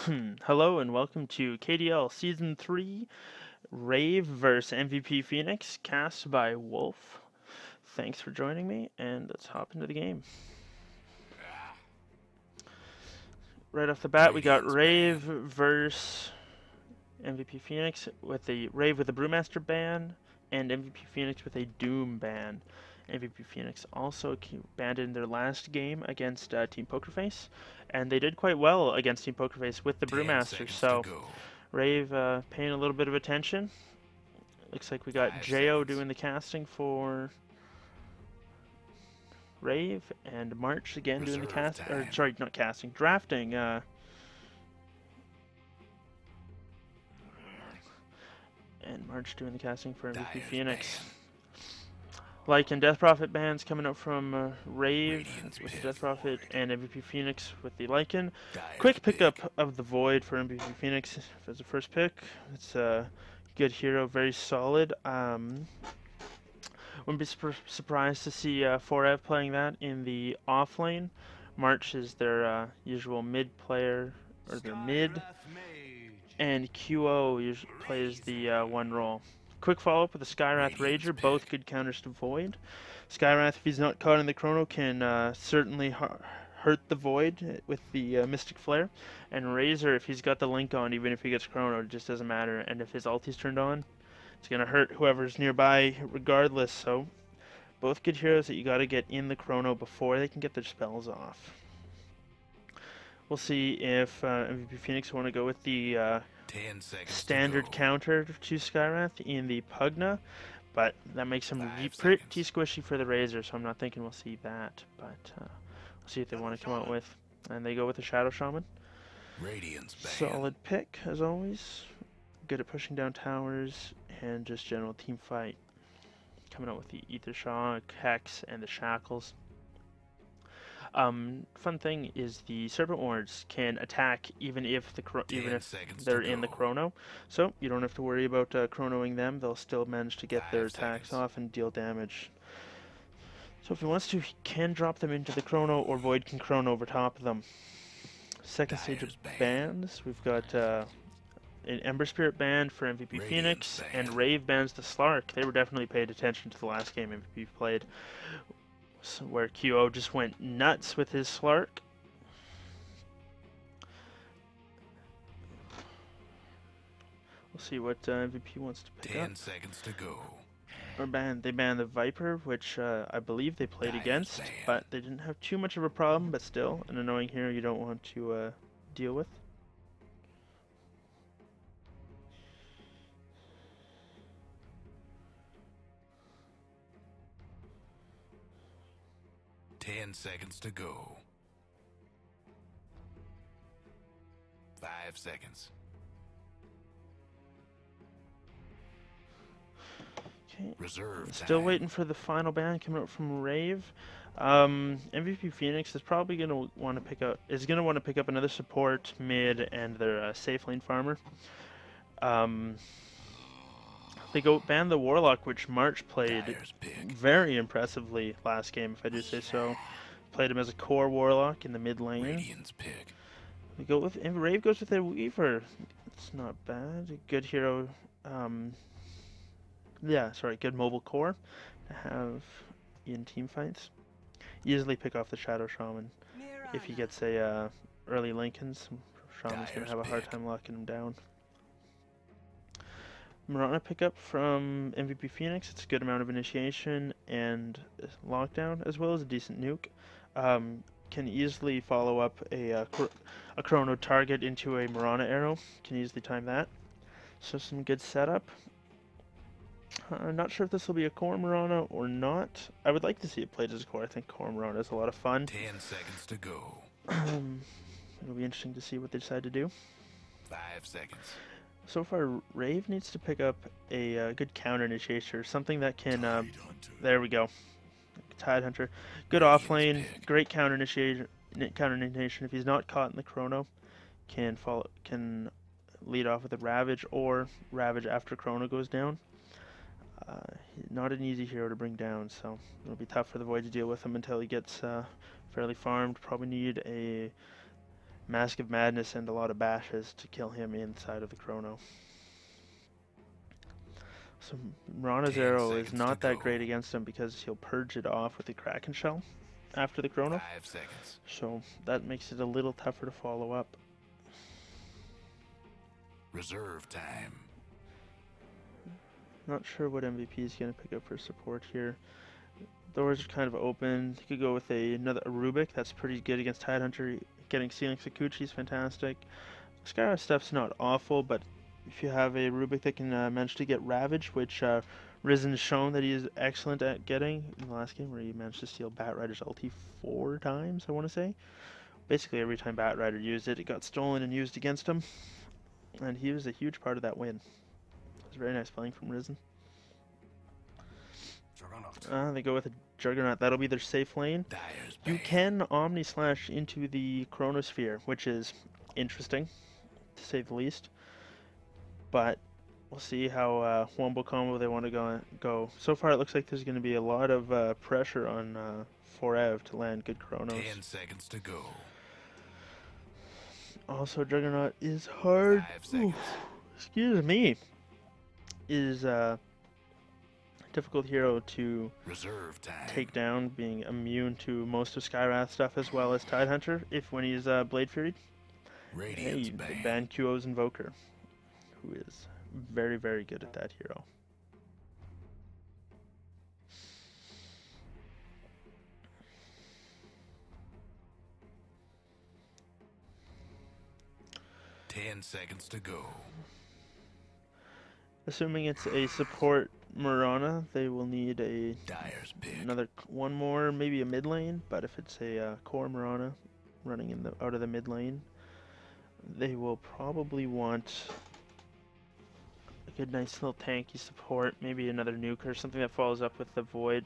Hello and welcome to KDL Season 3 Rave vs MVP Phoenix, cast by Wulf. Thanks for joining me, and let's hop into the game. Right off the bat, we got Rave vs MVP Phoenix with a Rave with a Brewmaster ban, and MVP Phoenix with a Doom ban. MVP Phoenix also banned in their last game against Team Pokerface, and they did quite well against Team Pokerface with the Brewmaster, so Rave paying a little bit of attention. Looks like we got Jo doing the casting for Rave, and March again doing the drafting. And March doing the casting for MVP Phoenix. Lycan Death Prophet bans coming out from Rave with the Death Prophet, and MVP Phoenix with the Lycan. Quick pickup of the Void for MVP Phoenix as the first pick. It's a good hero, very solid. Wouldn't be surprised to see 4F playing that in the off lane. March is their usual mid player, or their mid, and QO usually plays the one role. Quick follow-up with the Skywrath Rager, both good counters to Void. Skywrath, if he's not caught in the Chrono, can certainly hurt the Void with the Mystic Flare. And Razor, if he's got the Link on, even if he gets Chrono, it just doesn't matter. And if his ulti's turned on, it's going to hurt whoever's nearby regardless. So, both good heroes that you got to get in the Chrono before they can get their spells off. We'll see if MVP Phoenix want to go with the standard counter to Skywrath in the Pugna, but that makes him pretty squishy for the Razor, so I'm not thinking we'll see that, but we'll see if they want to come out with. And they go with the Shadow Shaman. Solid pick, as always. Good at pushing down towers and just general team fight. Coming out with the Ether Shock, Hex, and the Shackles. Fun thing is the Serpent Wards can attack even if they're in the Chrono, so you don't have to worry about chronoing them. They'll still manage to get their attacks off and deal damage. So if he wants to, he can drop them into the Chrono, or Void can Chrono over top of them. Second stage of bans, we've got an Ember Spirit ban for MVP Phoenix, and Rave bans the Slark. They were definitely paid attention to the last game MVP played, where QO just went nuts with his Slark. We'll see what MVP wants to pick up. 10 seconds to go. Or they banned the Viper, which I believe they played against, but they didn't have too much of a problem, but still an annoying hero you don't want to deal with. Ten seconds to go. 5 seconds. Okay. Reserve Still time. waiting for the final ban coming out from Rave. MVP Phoenix is probably gonna want to pick up another support mid and their safe lane farmer. They go ban the Warlock, which March played very impressively last game, if I do say so. Played him as a core Warlock in the mid lane. They go with, and Rave goes with a Weaver. It's not bad. A good hero. Good mobile core to have in team fights. Easily pick off the Shadow Shaman. If he gets a early Lincolns, Shaman's gonna have a hard time locking him down. Mirana pickup from MVP Phoenix. It's a good amount of initiation and lockdown, as well as a decent nuke. Can easily follow up a Chrono target into a Mirana arrow. Can easily time that. So some good setup. I'm not sure if this will be a core Mirana or not. I would like to see it played as a core. I think core Mirana is a lot of fun. 10 seconds to go. It'll be interesting to see what they decide to do. 5 seconds. So far, Rave needs to pick up a good counter initiator, something that can. There we go. Tide Hunter, good off lane, great counter initiation. If he's not caught in the Chrono, can lead off with a Ravage or Ravage after Chrono goes down. Not an easy hero to bring down, so it'll be tough for the Void to deal with him until he gets fairly farmed. Probably need a Mask of Madness and a lot of bashes to kill him inside of the Chrono. So Mirana's 10 arrow is seconds not to that go. great against him because he'll purge it off with the Kraken Shell after the Chrono. 5 seconds. So that makes it a little tougher to follow up. Reserve time. Not sure what MVP is going to pick up for support here. Doors are kind of open. You could go with another Rubik. That's pretty good against Tidehunter. Getting Ceiling Sakuchi is fantastic. Skyra stuff's not awful, but if you have a Rubik that can manage to get Ravage, which Risen has shown that he is excellent at getting in the last game, where he managed to steal Batrider's ulti 4 times, I want to say. Basically, every time Batrider used it, it got stolen and used against him. And he was a huge part of that win. It was very nice playing from Risen. They go with a Juggernaut. That'll be their safe lane. You can Omni Slash into the Chronosphere, which is interesting, to say the least. But we'll see how Wombo combo they want to go. So far, it looks like there's going to be a lot of pressure on Forev to land good Chronos. 10 seconds to go. Also, Juggernaut is hard. 5 seconds. Excuse me. Is difficult hero to Reserve time. take down, being immune to most of Skywrath stuff as well as Tidehunter when he's Blade Fury. Radiant's Hey, ban QO's Invoker, who is very, very good at that hero. Ten seconds to go. Assuming it's a support Mirana, they will need Dyer's pick. another one more, maybe a mid lane. But if it's a core Mirana running in out of the mid lane, they will probably want a good, nice little tanky support. Maybe another nuke or something that follows up with the Void.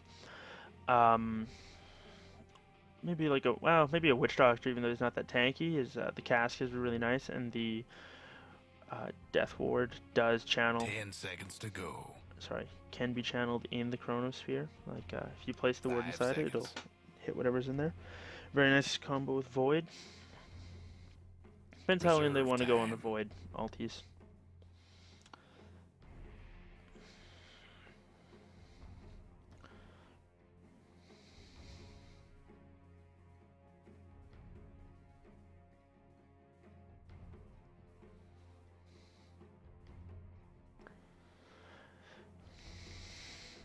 Maybe like maybe a Witch Doctor, even though he's not that tanky. The cask is really nice, and the Death Ward does channel. 10 seconds to go. Sorry, can be channeled in the Chronosphere. Like if you place the ward 5 inside it, it'll seconds. hit whatever's in there. Very nice combo with Void. Depends how in they Reserve want to go on the time. Void alties.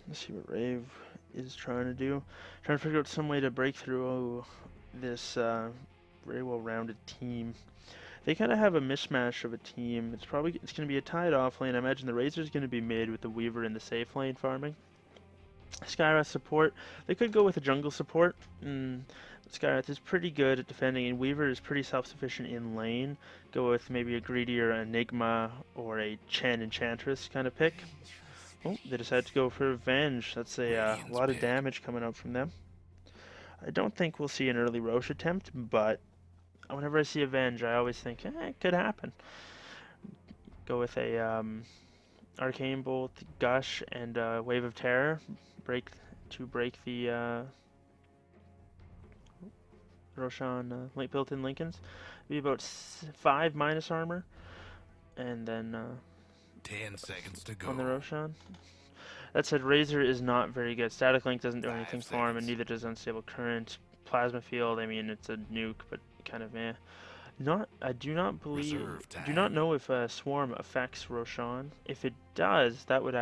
Let's see what Rave is trying to do. Trying to figure out some way to break through this very well-rounded team. They kind of have a mishmash of a team. It's going to be a tied off lane. I imagine the Razor's going to be mid with the Weaver in the safe lane farming. Skywrath support. They could go with a jungle support. Skywrath is pretty good at defending, and Weaver is pretty self-sufficient in lane. Go with maybe a greedier Enigma or a Chen Enchantress kind of pick. Oh, they decided to go for Revenge. That's a lot of damage coming out from them. I don't think we'll see an early Roche attempt, but whenever I see Avenge, I always think, it could happen. Go with a Arcane Bolt, Gush, and Wave of Terror. Break the Roshan built-in Lincolns. Be about 5 minus armor, and then 10 seconds to go. on the Roshan. That said, Razor is not very good. Static Link doesn't do 5 anything for him, and seconds. neither does Unstable Current. Plasma Field, I mean, it's a nuke, but kind of eh. I do not believe, Reserve do not time. know if Swarm affects Roshan. If it does, that would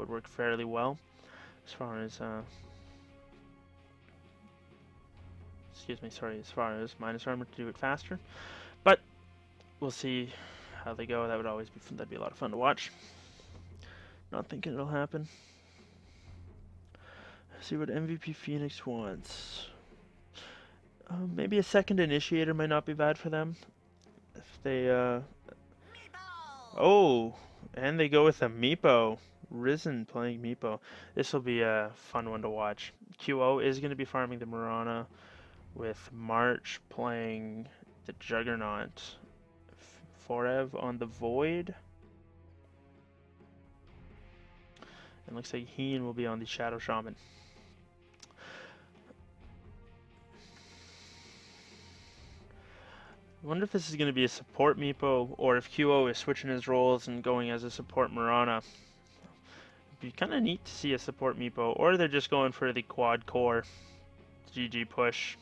work fairly well, as far as as far as minus armor to do it faster. But we'll see how they go. That'd be a lot of fun to watch. Not thinking it'll happen. See what MVP Phoenix wants. Maybe a second initiator might not be bad for them. If they oh, and they go with a Meepo. Risen playing Meepo. This will be a fun one to watch. QO is going to be farming the Mirana, with March playing the Juggernaut. Forev on the Void. And looks like Heen will be on the Shadow Shaman. I wonder if this is going to be a support Meepo, or if QO is switching his roles and going as a support Mirana. It'd be kind of neat to see a support Meepo, or they're just going for the quad core GG push.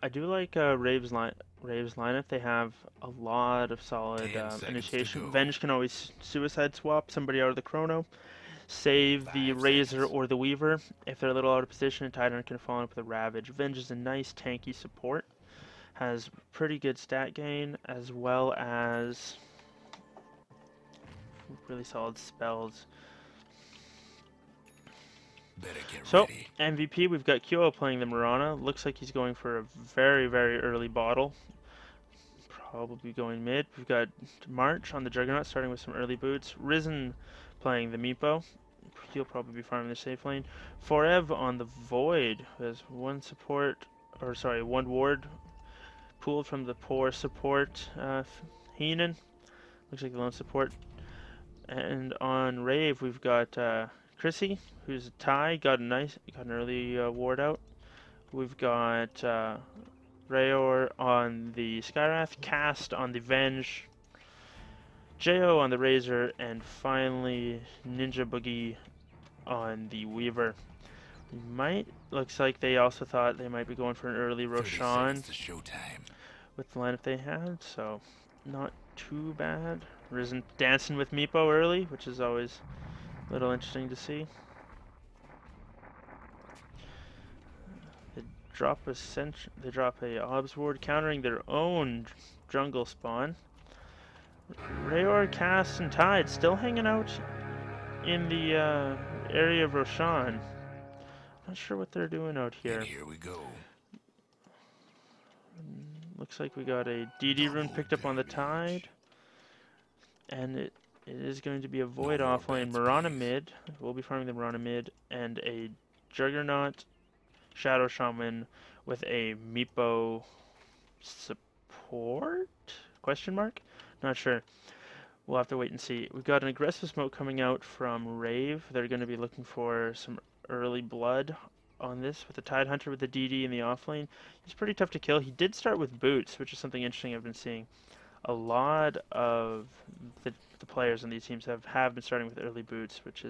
I do like Rave's lineup. They have a lot of solid initiation. Venge can always suicide swap somebody out of the chrono. Save the Razor or the Weaver. If they're a little out of position, a Titan can follow up with a Ravage. Venge is a nice tanky support. Has pretty good stat gain as well as really solid spells. So, MVP, we've got QO playing the Mirana. Looks like he's going for a very, very early bottle. Probably going mid. We've got March on the Juggernaut starting with some early boots. Risen playing the Meepo. He'll probably be farming the safe lane. Forev on the Void, who has one ward pulled from the poor support Heenan. Looks like the lone support. And on Rave, we've got Chrissy, who's a tie, got an early ward out. We've got Rayor on the Skyrath, Cast on the Venge, Jo on the Razor, and finally Ninja Boogie on the Weaver. Looks like they also thought they might be going for an early Roshan with the lineup they had, so not too bad. Risen dancing with Meepo early, which is always a little interesting to see. They drop a Obs ward countering their own jungle spawn. Rayor, Cass, and Tide still hanging out in the area of Roshan. Not sure what they're doing out here. And here we go. Looks like we got a DD rune picked up on the Tide. And it is going to be a Void offlane. Mirana mid. We'll be farming the Mirana mid. And a Juggernaut Shadow Shaman with a Meepo support? Question mark? Not sure. We'll have to wait and see. We've got an aggressive smoke coming out from Rave. They're going to be looking for some early blood on this with the Tide Hunter with the DD in the offlane. He's pretty tough to kill. He did start with boots, which is something interesting I've been seeing. A lot of the players on these teams have been starting with early boots, which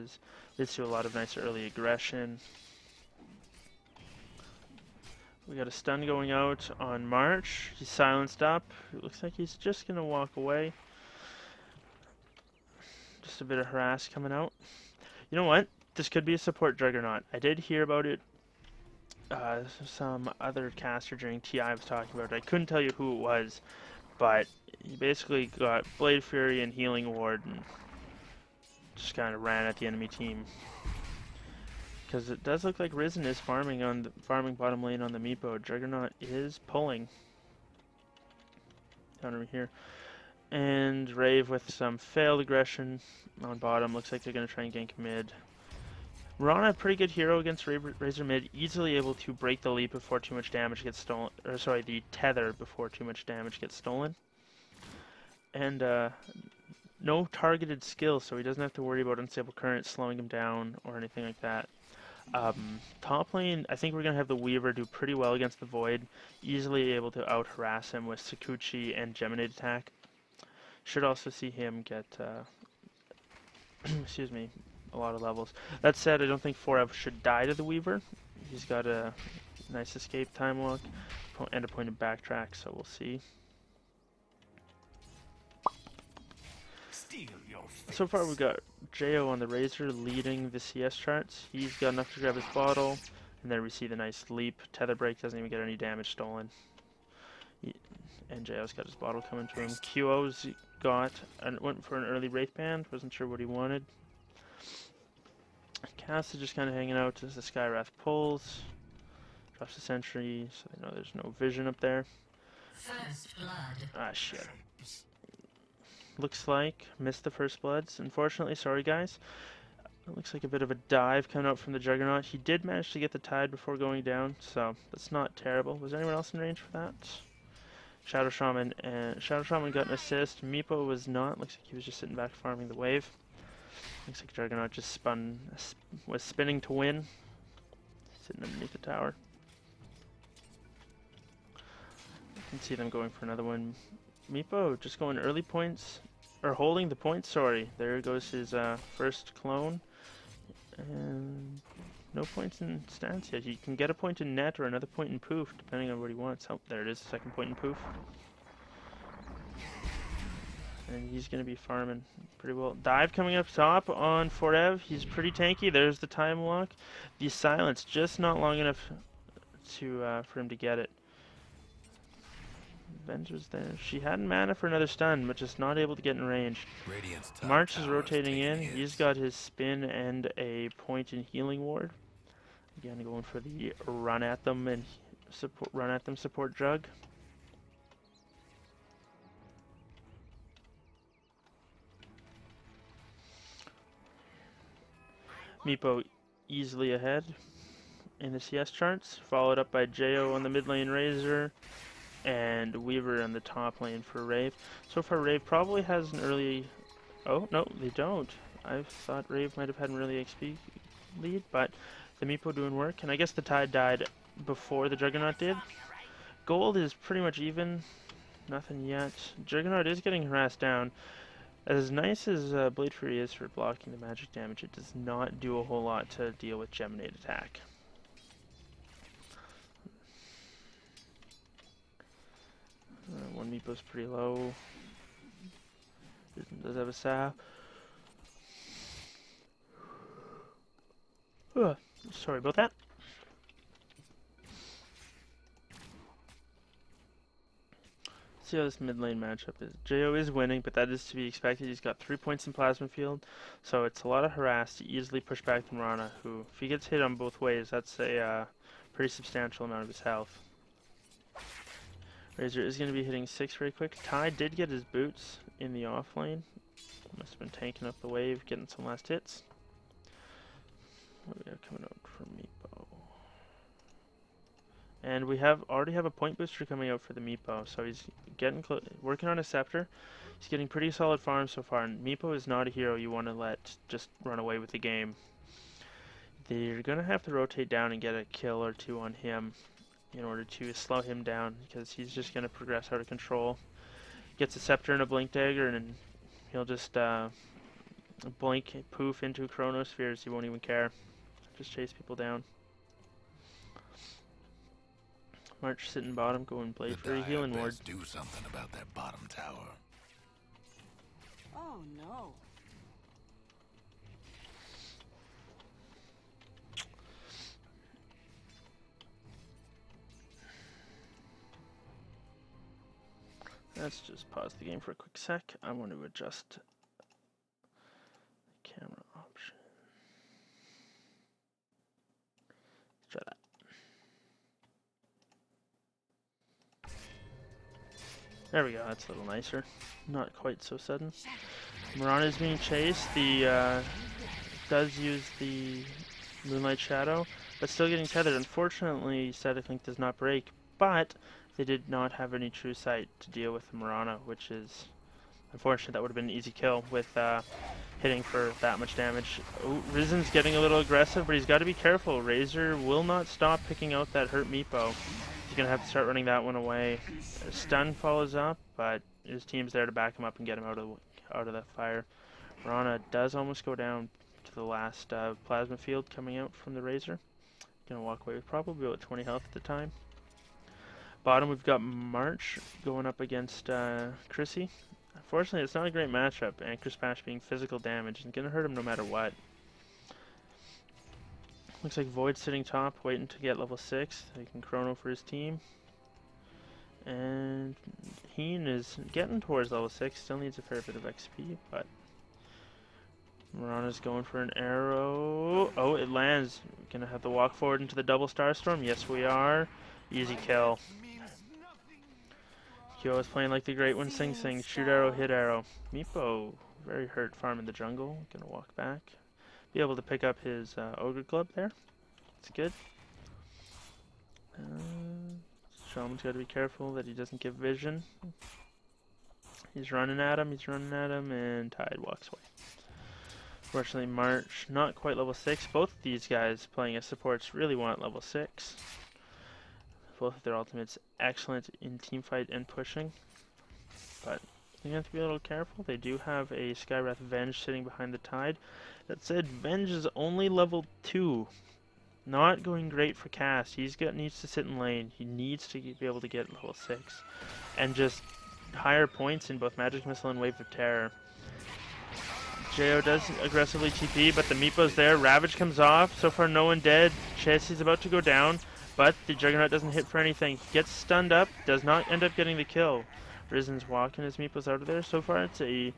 leads to a lot of nice early aggression. We got a stun going out on March. He's silenced up. It looks like he's just going to walk away. Just a bit of harass coming out. You know what? This could be a support Juggernaut. I did hear about it. Some other caster during TI was talking about it. I couldn't tell you who it was, but he basically got Blade Fury and Healing Ward and just kind of ran at the enemy team. Because it does look like Risen is farming bottom lane on the Meepo. Juggernaut is pulling down over here. And Rave with some failed aggression on bottom. Looks like they're going to try and gank mid. Mirana, pretty good hero against Razor mid, easily able to break the leap before too much damage gets stolen. Or sorry, the tether before too much damage gets stolen. And no targeted skills, so he doesn't have to worry about unstable current slowing him down or anything like that. Top lane, I think we're going to have the Weaver do pretty well against the Void. Easily able to out-harass him with Sakuchi and Geminate attack. Should also see him get, excuse me, a lot of levels. That said, I don't think Forev should die to the Weaver. He's got a nice escape time walk and a point of backtrack, so we'll see. So far we've got Jo on the Razor leading the CS charts. He's got enough to grab his bottle, and there we see the nice leap. Tether break doesn't even get any damage stolen. And Jo's got his bottle coming to him. QO's went for an early Wraith Band, wasn't sure what he wanted. Cass is just kind of hanging out as the Skyrath pulls. Drops the sentry, so they know there's no vision up there. First blood. Ah, shit. Looks like missed the first bloods, unfortunately. Sorry, guys. It looks like a bit of a dive coming out from the Juggernaut. He did manage to get the Tide before going down, so that's not terrible. Was anyone else in range for that? Shadow Shaman got an assist. Meepo was not. Looks like he was just sitting back farming the wave. Looks like Juggernaut just was spinning to win. Sitting underneath the tower. You can see them going for another one. Meepo just going early points, or holding the points, sorry. There goes his first clone. And no points in stance yet. You can get a point in net or another point in poof, depending on what he wants. Oh, there it is, second point in poof. And he's going to be farming pretty well. Dive coming up top on Forev. He's pretty tanky. There's the time lock. The silence just not long enough to for him to get it. Venge was there. She had mana for another stun, but just not able to get in range. March is rotating in. He's got his spin and a point in healing ward. Again, going for the run at them and support jug. Meepo easily ahead in the CS charts, followed up by Jo on the mid lane Razor, and Weaver on the top lane for Rave. So far, Rave probably has an early... Oh, no, they don't. I thought Rave might have had an early XP lead, but the Meepo doing work, and I guess the Tide died before the Juggernaut did. Gold is pretty much even. Nothing yet. Juggernaut is getting harassed down. As nice as Blade Fury is for blocking the magic damage, it does not do a whole lot to deal with Geminate attack. One Meepo's pretty low. Does have a sap. Sorry about that. See how this mid lane matchup is. Jo is winning, but that is to be expected. He's got 3 points in plasma field, so it's a lot of harass to easily push back the Mirana, who, if he gets hit on both ways, that's a pretty substantial amount of his health. Razor is going to be hitting 6 very quick. Ty did get his boots in the off lane. Must have been tanking up the wave, getting some last hits. What do we have coming out from Meepo? And we already have a point booster coming out for the Meepo, so he's working on a scepter. He's getting pretty solid farm so far, and Meepo is not a hero you want to let just run away with the game. They're going to have to rotate down and get a kill or two on him in order to slow him down, because he's just going to progress out of control. Gets a scepter and a blink dagger, and he'll just blink poof into chronospheres. He won't even care. Just chase people down. March sitting bottom, going Blade Fury, healing ward. Do something about that bottom tower. Oh no. Let's just pause the game for a quick sec. I want to adjust the camera option. Let's try that. There we go, that's a little nicer. Not quite so sudden. Mirana is being chased. The does use the Moonlight Shadow, but still getting tethered. Unfortunately, Static Link does not break, but they did not have any true sight to deal with the Mirana, which is unfortunate. That would have been an easy kill with hitting for that much damage. Oh, Risen's getting a little aggressive, but he's got to be careful. Razor will not stop picking out that hurt Meepo. He's going to have to start running that one away. A stun follows up, but his team's there to back him up and get him out of the fire. Mirana does almost go down to the last plasma field coming out from the Razor. Going to walk away with probably about 20 health at the time. Bottom, we've got March going up against Chrissy. Unfortunately, it's not a great matchup. Anchor Smash being physical damage and going to hurt him no matter what. Looks like Void sitting top, waiting to get level 6. He can chrono for his team. And Heen is getting towards level 6. Still needs a fair bit of XP, but Mirana's going for an arrow. Oh, it lands. We're going to have to walk forward into the double Starstorm. Yes, we are. Easy kill. Kyo is playing like the great one, Sing Sing. Shoot arrow, hit arrow. Meepo, very hurt farm in the jungle. Gonna walk back. Be able to pick up his Ogre Club there. It's good. Shaman's got to be careful that he doesn't give vision. He's running at him, and Tide walks away. Fortunately, March not quite level 6. Both of these guys playing as supports really want level 6. Both of their ultimates excellent in teamfight and pushing. But you have to be a little careful. They do have a Skywrath Venge sitting behind the Tide. That said, Venge is only level 2. Not going great for cast. Needs to sit in lane. He needs to be able to get level 6. And just higher points in both Magic Missile and Wave of Terror. Jo does aggressively TP, but the Meepo's there. Ravage comes off. So far, no one dead. Chessie's about to go down, but the Juggernaut doesn't hit for anything. He gets stunned up, does not end up getting the kill. Risen's walking his Meepo's out of there. So far, it's a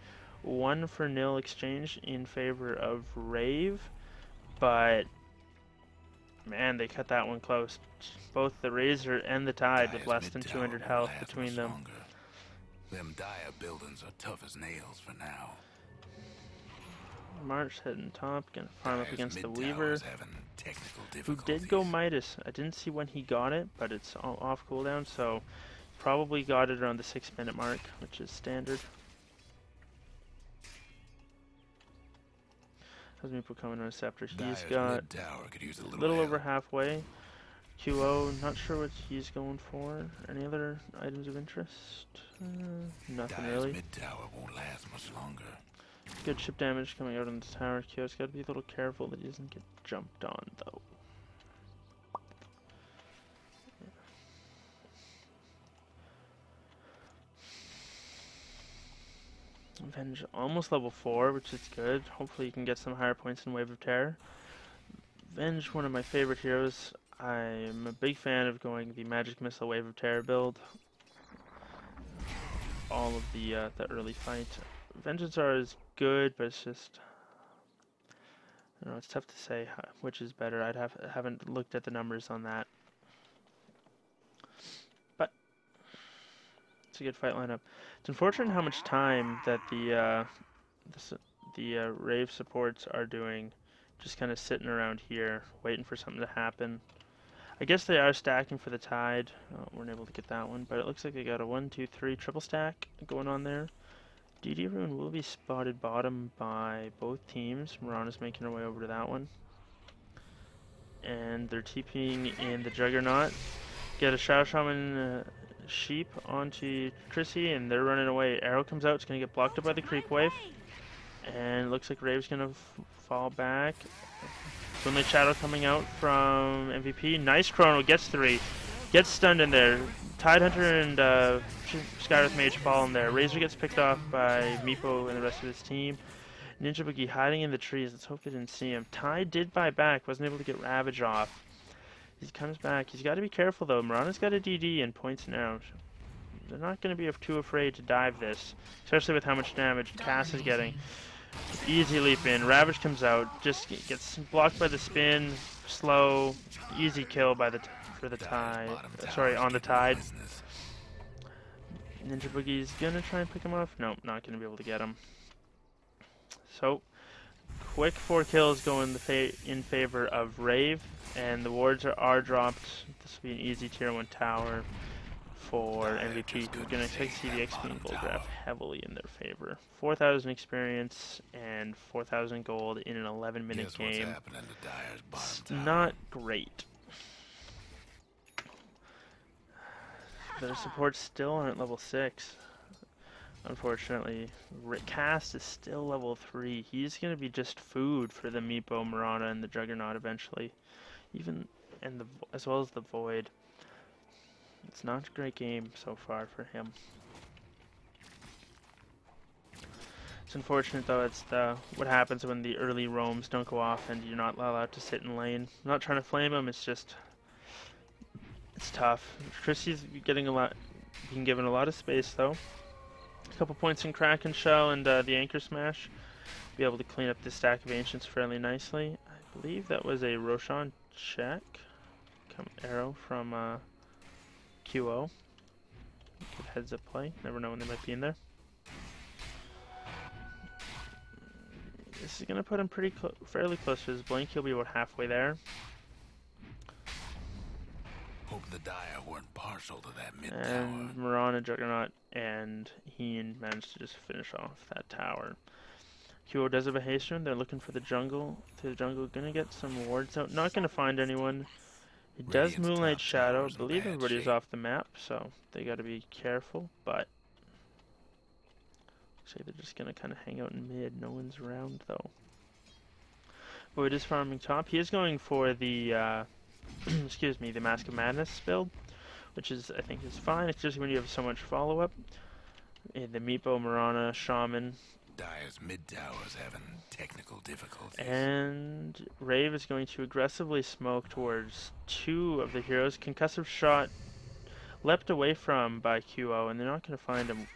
1-0 exchange in favor of Rave, but man, they cut that one close. Both the Razor and the Tide with less than 200 health between them. Them dire buildings are tough as nails for now. March heading top, gonna farm up against the Weaver, who did go Midas. I didn't see when he got it, but it's off cooldown, so probably got it around the 6-minute mark, which is standard. How's Meepo coming on a Scepter? He's got a little over halfway. QO, not sure what he's going for. Any other items of interest? Nothing really. Mid-tower won't last much longer. Good chip damage coming out on the tower. QO's got to be a little careful that he doesn't get jumped on, though. Venge almost level 4, which is good. Hopefully you can get some higher points in Wave of Terror. Venge, one of my favorite heroes. I'm a big fan of going the Magic Missile Wave of Terror build. All of the early fight. Vengeance R is good, but it's just, I don't know, it's tough to say which is better. I haven't looked at the numbers on that. But it's a good fight lineup. It's unfortunate how much time that the Rave supports are doing, just kind of sitting around here, waiting for something to happen. I guess they are stacking for the Tide. Weren't able to get that one, but it looks like they got a 1, 2, 3 triple stack going on there. DD Rune will be spotted bottom by both teams. Mirana's making her way over to that one. And they're TPing in the Juggernaut. Get a Shadow Shaman sheep onto Chrissy, and they're running away. Arrow comes out, it's going to get blocked up by the creep wave. And it looks like Rave's going to fall back. Moonlight Shadow coming out from MVP. Nice chrono, gets 3. Gets stunned in there. Tidehunter and Skywrath Mage fall in there. Razor gets picked off by Meepo and the rest of his team. Ninja Boogie hiding in the trees. Let's hope they didn't see him. Tide did buy back. Wasn't able to get Ravage off. He comes back. He's got to be careful though. Mirana's got a DD and points now. They're not going to be too afraid to dive this. Especially with how much damage Cass is getting. Easy leap in. Ravage comes out. Just gets blocked by the spin. Slow. Easy kill by the for the Tide. Sorry, on the Tide. Ninja Boogie's gonna try and pick him off. Nope, not gonna be able to get him. So, quick 4 kills go in favor of Rave, and the wards are dropped. This will be an easy tier 1 tower for MVP. We're gonna expect to see the XP and gold draft heavily in their favor. 4,000 experience and 4,000 gold in an 11-minute game. It's not great. Their supports still aren't level 6. Unfortunately, Cast is still level 3. He's going to be just food for the Meepo, Mirana, and the Juggernaut eventually. As well as the Void. It's not a great game so far for him. It's unfortunate though. It's what happens when the early roams don't go off and you're not allowed to sit in lane. I'm not trying to flame him. It's just, it's tough. Chrissy's being given a lot of space though. A couple points in Kraken Shell and the Anchor Smash. Be able to clean up this stack of Ancients fairly nicely. I believe that was a Roshan check. Arrow from QO. Good heads up play. Never know when they might be in there. This is going to put him fairly close to his blink. He'll be about halfway there. Hope the Dire weren't partial to that mid tower. And Mirana, Juggernaut, and Heen managed to just finish off that tower. QO does have a haste rune. They're looking for the jungle. To the jungle, gonna get some wards out. Not gonna find anyone. He does Radiant's Moonlight top Shadow. I tower's in believe bad everybody's shape. off the map, so they gotta be careful. But looks like they're just gonna kind of hang out in mid. No one's around though. Void is farming top. He is going for the excuse me, the Mask of Madness build, which is I think is fine. It's just when you have so much follow up. The Meepo, Mirana, Shaman. Dire's mid tower's having technical difficulties. And Rave is going to aggressively smoke towards two of the heroes. Concussive shot leapt away from by QO, and they're not going to find him.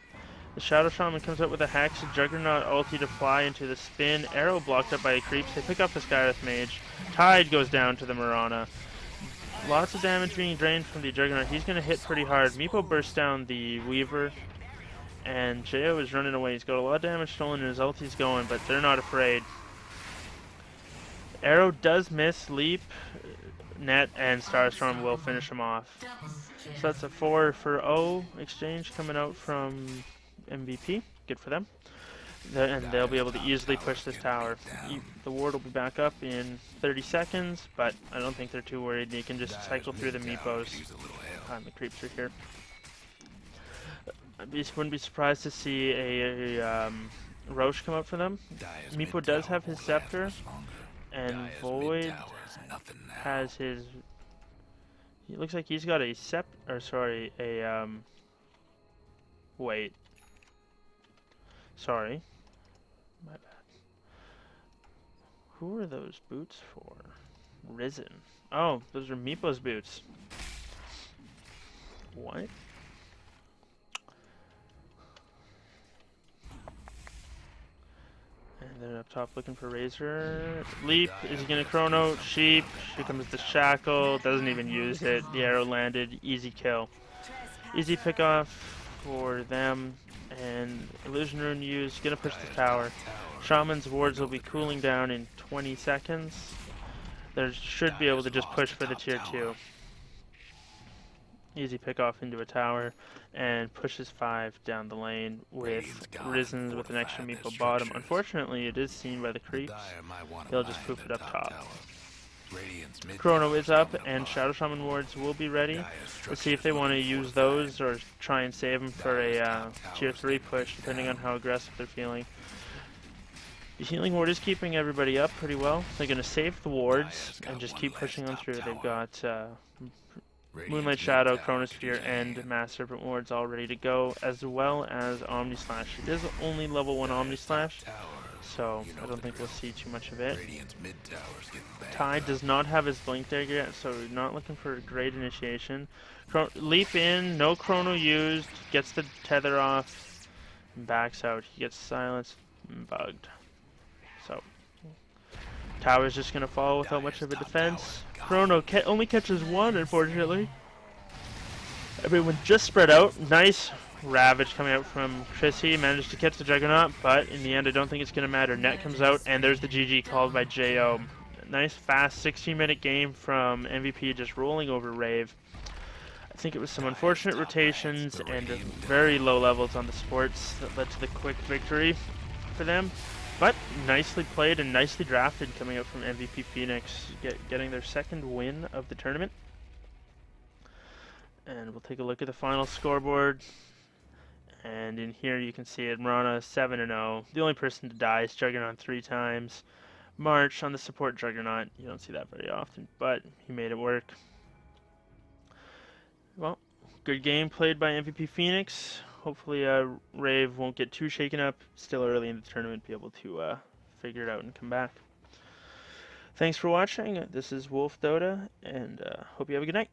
The Shadow Shaman comes out with a Hex, Juggernaut ulti to fly into the spin. Arrow blocked up by a Creeps. They pick up the Skyreth Mage. Tide goes down to the Mirana. Lots of damage being drained from the Juggernaut. He's going to hit pretty hard. Meepo bursts down the Weaver. And Jo is running away. He's got a lot of damage stolen and his ulti's going, but they're not afraid. Arrow does miss Leap, Net, and Starstorm will finish him off. So that's a 4 for O exchange coming out from MVP. Good for them. And they'll be able to easily push this tower. The ward will be back up in 30 seconds, but I don't think they're too worried. They can just cycle through the Meepos. And the creeps are here. I wouldn't be surprised to see a Roche come out for them. Meepo does have his Scepter, and Void has his... He looks like he's got a wait. Sorry. My bad. Who are those boots for? Risen. Oh, those are Meepo's boots. What? And they're up top looking for Razor. Leap, is he gonna chrono? Sheep, here comes the Shackle, doesn't even use it. The arrow landed, easy kill. Easy pick off for them, and Illusion Rune used, gonna push the tower. Shaman's wards will be cooling down in 20 seconds. They should be able to just push for the tier 2. Easy pick off into a tower and pushes 5 down the lane with Risen with an extra Meepo bottom. Unfortunately, it is seen by the creeps. They'll just poof it up top. Chrono is up and Shadow Shaman wards will be ready. Let's see if they want to use those or try and save them for a tier 3 push, depending on how aggressive they're feeling. The healing ward is keeping everybody up pretty well. They're going to save the wards and just keep pushing on through. They've got Moonlight Shadow, Chronosphere, and Mass Serpent wards all ready to go, as well as Omni Slash. It is only level 1 Omni Slash, so I don't think we'll see too much of it. Tide does not have his Blink Dagger yet, so we're not looking for a great initiation. Leap in, no Chrono used, gets the tether off, and backs out. He gets silenced and bugged. So, tower's just going to fall without much of a defense. Chrono only catches 1, unfortunately. Everyone just spread out. Nice Ravage coming out from Chrissy. Managed to catch the Juggernaut, but in the end, I don't think it's going to matter. Net comes out, and there's the GG called by Jo. Nice, fast 16-minute game from MVP, just rolling over Rave. I think it was some unfortunate rotations and very low levels on the supports that led to the quick victory for them. But nicely played and nicely drafted coming out from MVP Phoenix, getting their 2nd win of the tournament. And we'll take a look at the final scoreboard. And in here you can see it, Mirana 7-0. The only person to die is Juggernaut 3 times. March on the support Juggernaut. You don't see that very often, but he made it work. Well, good game played by MVP Phoenix. Hopefully Rave won't get too shaken up. Still early in the tournament, be able to figure it out and come back. Thanks for watching. This is Wulf Dota, and hope you have a good night.